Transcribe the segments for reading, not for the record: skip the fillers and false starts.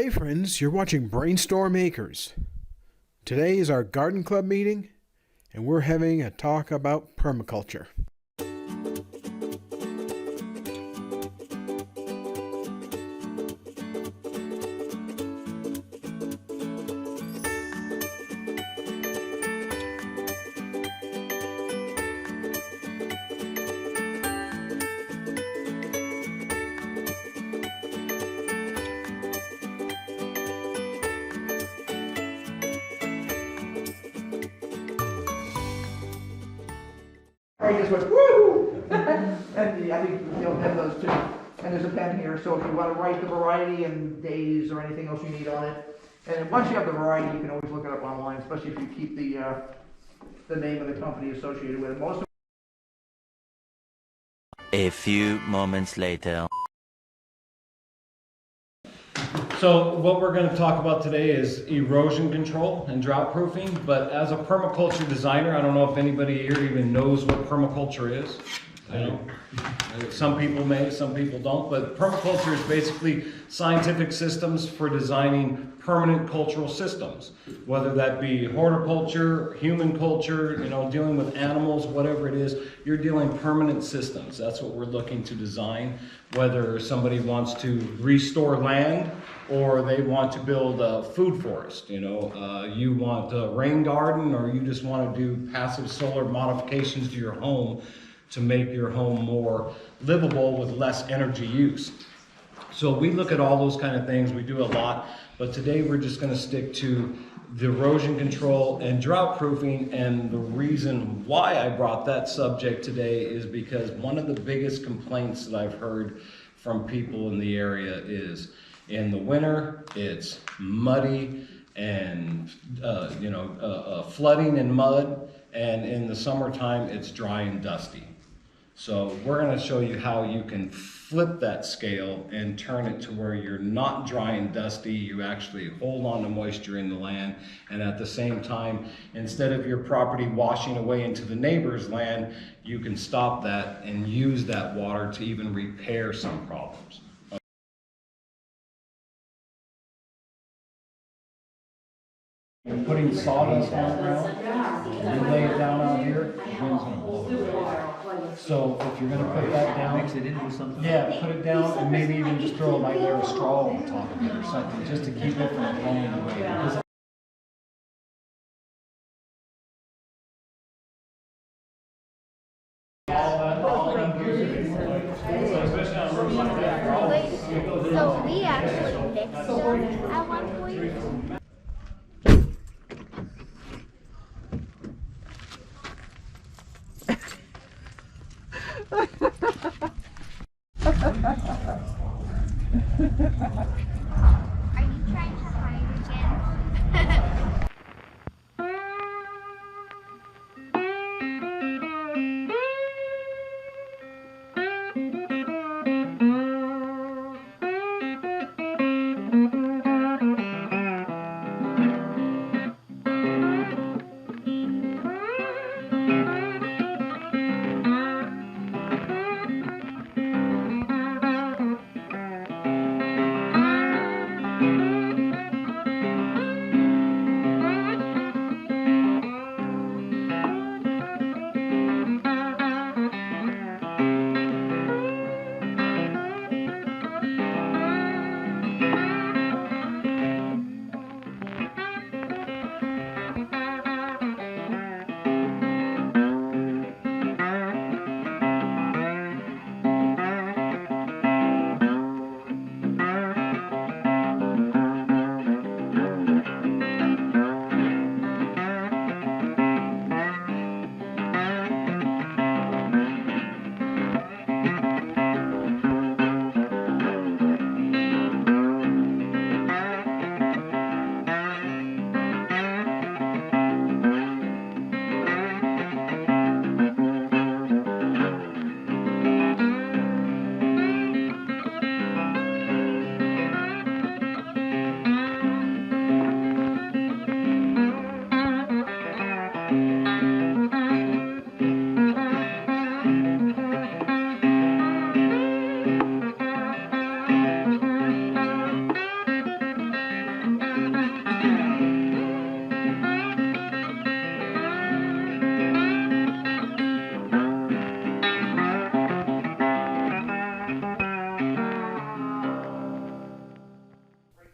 Hey friends, you're watching BrainStormAcres. Today is our garden club meeting, and we're having a talk about permaculture. I just went, woo! And I think they'll have those too. And there's a pen here, so if you want to write the variety and days or anything else you need on it. And then once you have the variety, you can always look it up online, especially if you keep the name of the company associated with it. Most of A few moments later. So what we're going to talk about today is erosion control and drought proofing, but as a permaculture designer, I don't know if anybody here even knows what permaculture is. You know, some people may, some people don't, but permaculture is basically scientific systems for designing permanent cultural systems, whether that be horticulture, human culture, you know, dealing with animals, whatever it is, you're dealing permanent systems. That's what we're looking to design, whether somebody wants to restore land or they want to build a food forest. You know, you want a rain garden, or you just want to do passive solar modifications to your home to make your home more livable with less energy use. So we look at all those kind of things. We do a lot, but today we're just going to stick to the erosion control and drought proofing. And the reason why I brought that subject today is because one of the biggest complaints that I've heard from people in the area is in the winter it's muddy and flooding and mud, and in the summertime it's dry and dusty. So we're going to show you how you can flip that scale and turn it to where you're not dry and dusty. You actually hold on to moisture in the land, and at the same time, instead of your property washing away into the neighbor's land, you can stop that and use that water to even repair some problems. You're putting sawdust on the ground, you lay it down out here, the wind's going to blow it away. So if you're going to put that down, Mix it into something. yeah, put it down, and maybe even just throw a light layer of straw on top of it or something, just to keep it from blowing away. Because So we actually mixed them at one point. Are you trying to hide again?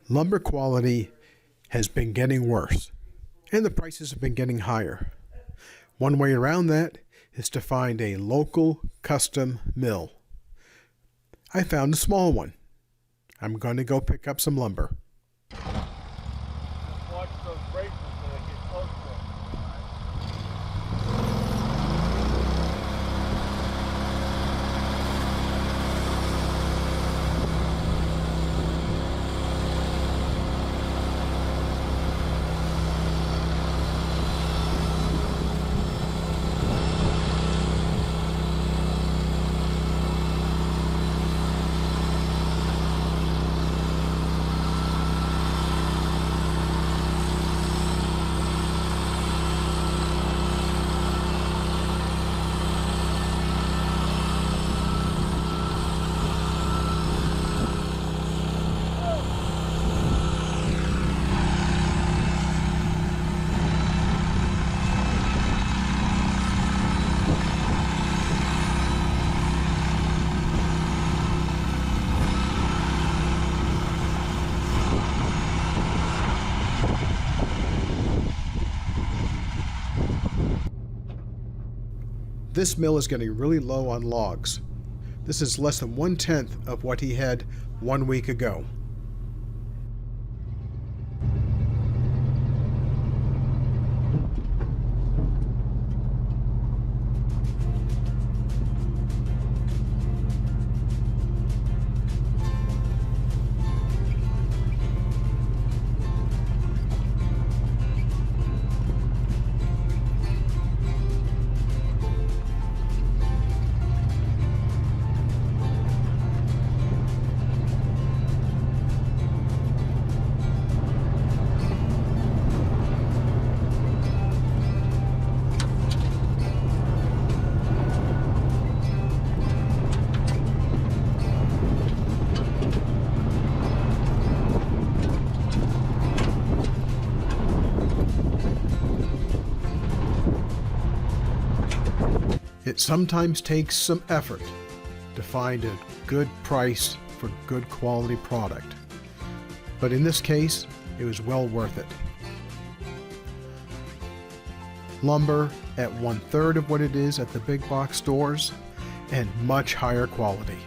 Lumber quality has been getting worse, and the prices have been getting higher. One way around that is to find a local custom mill. I found a small one. I'm going to go pick up some lumber. Watch those bracelets so they get close to them. This mill is getting really low on logs. This is less than 1/10 of what he had 1 week ago. It sometimes takes some effort to find a good price for good quality product, but in this case, it was well worth it. Lumber at 1/3 of what it is at the big box stores, and much higher quality.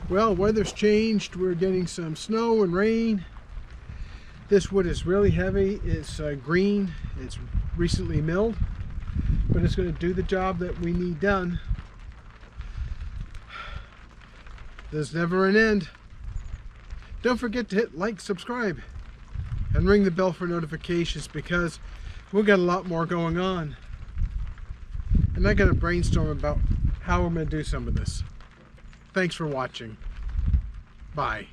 Well, weather's changed. We're getting some snow and rain. This wood is really heavy. It's green. It's recently milled, but it's going to do the job that we need done. There's never an end. Don't forget to hit like, subscribe, and ring the bell for notifications, because we've got a lot more going on. And I got to brainstorm about how I'm going to do some of this. Thanks for watching. Bye.